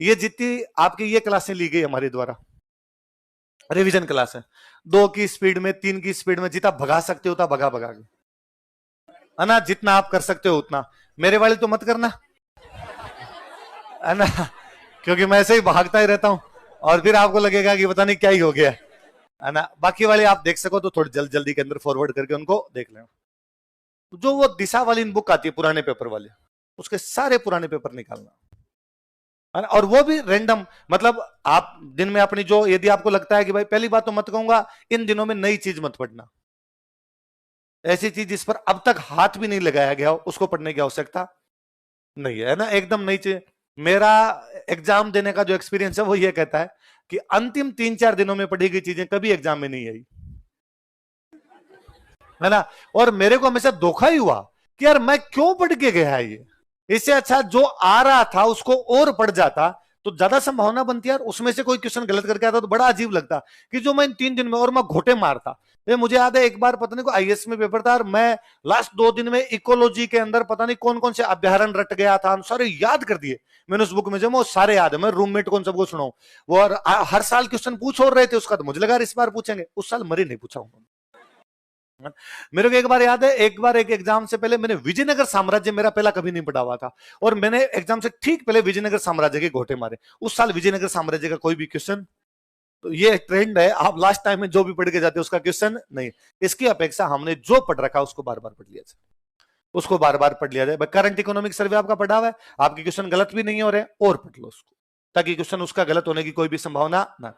ये जितनी आपकी ये क्लासें ली गई हमारे द्वारा, रिवीजन क्लास है, 2 की स्पीड में, 3 की स्पीड में, जितना भगा सकते हो उतना भगा भगा के, है ना, जितना आप कर सकते हो उतना। मेरे वाले तो मत करना, है ना, क्योंकि मैं ऐसे ही भागता ही रहता हूं और फिर आपको लगेगा कि पता नहीं क्या ही हो गया, है ना। बाकी वाले आप देख सको तो थोड़ी जल्दी जल्दी के अंदर फॉरवर्ड करके उनको देख लेना। जो वो दिशा वाली बुक आती है पुराने पेपर वाले, उसके सारे पुराने पेपर निकालना, है ना? और वो भी रैंडम, मतलब आप दिन में अपनी जो, यदि आपको लगता है कि भाई, पहली बात तो मत कहूंगा इन दिनों में नई चीज मत पढ़ना, ऐसी चीज जिस पर अब तक हाथ भी नहीं लगाया गया हो उसको पढ़ने की आवश्यकता नहीं है ना, एकदम नई चीज। मेरा एग्जाम देने का जो एक्सपीरियंस है वो ये कहता है कि अंतिम 3-4 दिनों में पढ़ी गई चीजें कभी एग्जाम में नहीं आई, है ना। और मेरे को हमेशा धोखा ही हुआ कि यार मैं क्यों पढ़ के गया ये, इससे अच्छा जो आ रहा था उसको और पढ़ जाता तो ज्यादा संभावना बनती यार, उसमें से कोई क्वेश्चन गलत करके आता तो बड़ा अजीब लगता कि जो मैं इन 3 दिन में, और मैं घोटे मारता। ये मुझे याद है एक बार पता नहीं को आईएएस में पेपर था और मैं लास्ट 2 दिन में इकोलॉजी के अंदर पता नहीं कौन कौन से अभ्यारण रट गया था, हम सारे याद कर दिए मैंने उस बुक में, जो वो सारे याद है, मैं रूममेट को सबको सुनाऊं, वो और हर साल क्वेश्चन पूछ और रहे थे उसका, तो मुझे लगा इस बार पूछेंगे, उस साल मरी नहीं पूछा उन्होंने। मेरे को एक बार याद है, एक बार एक एग्जाम से पहले मैंने विजयनगर साम्राज्य, मेरा पहला कभी नहीं पढ़ा हुआ था, और मैंने एग्जाम से ठीक पहले विजयनगर साम्राज्य के घोटे मारे। उस साल विजयनगर साम्राज्य का कोई भी क्वेश्चन, तो ये ट्रेंड है, आप लास्ट टाइम में जो भी पढ़ के जाते हो उसका क्वेश्चन नहीं, इसकी अपेक्षा हमने जो पढ़ रखा उसको बार बार पढ़ लिया जाए, उसको बार बार पढ़ लिया जाए। करंट इकोनॉमिक सर्वे आपका पढ़ा हुआ है, आपके क्वेश्चन गलत भी नहीं हो रहे और पढ़ लो उसको, ताकि क्वेश्चन उसका गलत होने की कोई भी संभावना ना।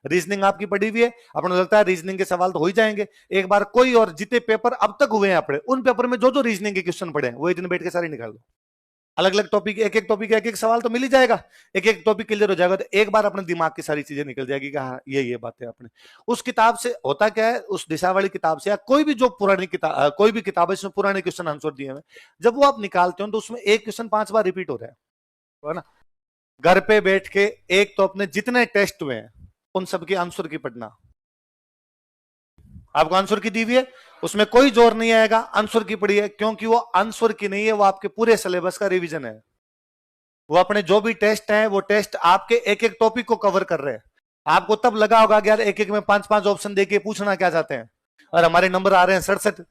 रीजनिंग आपकी पढ़ी हुई है, अपने लगता है रीजनिंग के सवाल तो हो ही जाएंगे, एक बार कोई और जितने पेपर अब तक हुए हैं अपने, उन पेपर में जो जो रीजनिंग के क्वेश्चन पढ़े हैं वो एक दिन बैठ के सारे निकाल दो, अलग अलग टॉपिक, एक एक टॉपिक एक एक सवाल तो मिल ही जाएगा, एक एक टॉपिक क्लियर हो जाएगा, तो एक बार अपने दिमाग की सारी चीजें निकल जाएगी कि हाँ ये बातें अपने उस किताब से होता क्या है, उस दिशा वाली किताब से या कोई भी जो पुरानी किताब, कोई भी किताब है इसमें पुराने क्वेश्चन आंसर दिए हुए, जब वो आप निकालते हो तो उसमें एक क्वेश्चन 5 बार रिपीट हो रहा है ना। घर पे बैठ के एक तो अपने जितने टेस्ट हुए हैं उन सबके आंसर की पढ़ना, आपको आंसर की दी हुई है, उसमें कोई जोर नहीं आएगा, आंसर की पढ़ी है, क्योंकि वो आंसर की नहीं है, वो आपके पूरे सिलेबस का रिवीजन है। वो अपने जो भी टेस्ट है वो टेस्ट आपके एक एक टॉपिक को कवर कर रहे हैं। आपको तब लगा होगा कि यार एक एक में 5-5 ऑप्शन देके पूछना क्या चाहते हैं, और हमारे नंबर आ रहे हैं 67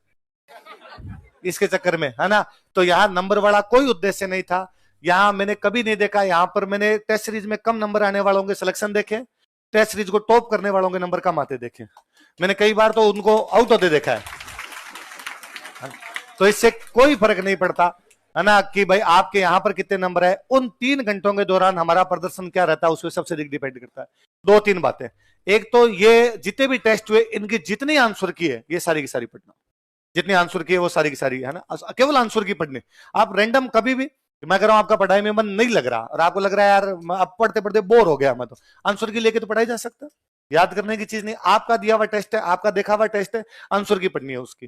इसके चक्कर में, है ना। तो यहां नंबर वाला कोई उद्देश्य नहीं था, यहां मैंने कभी नहीं देखा, यहां पर मैंने टेस्ट सीरीज में कम नंबर आने वालों के सिलेक्शन देखे, टेस्ट सीरीज को टॉप करने वालों के नंबर कम आते देखे, मैंने कई बार तो उनको आउट होते देखा है। तो इससे कोई फर्क नहीं पड़ता, है ना, कि भाई आपके यहां पर कितने नंबर है, उन 3 घंटों के दौरान हमारा प्रदर्शन क्या रहता है उसमें सबसे डिपेंड करता है 2-3 बातें। एक तो ये जितने भी टेस्ट हुए इनकी जितनी आंसर की है ये सारी की सारी पढ़ना, जितनी आंसर की है वो सारी की सारी, है ना, केवल आंसर की पढ़ने। आप रैंडम कभी भी, मैं कह रहा हूं आपका पढ़ाई में मन नहीं लग रहा और आपको लग रहा है यार अब पढ़ते पढ़ते बोर हो गया मैं, तो आंसर की लेके तो पढ़ाई जा सकता है, याद करने की चीज नहीं, आपका दिया हुआ टेस्ट है, आपका देखा हुआ टेस्ट है, आंसर की पढ़नी है उसकी।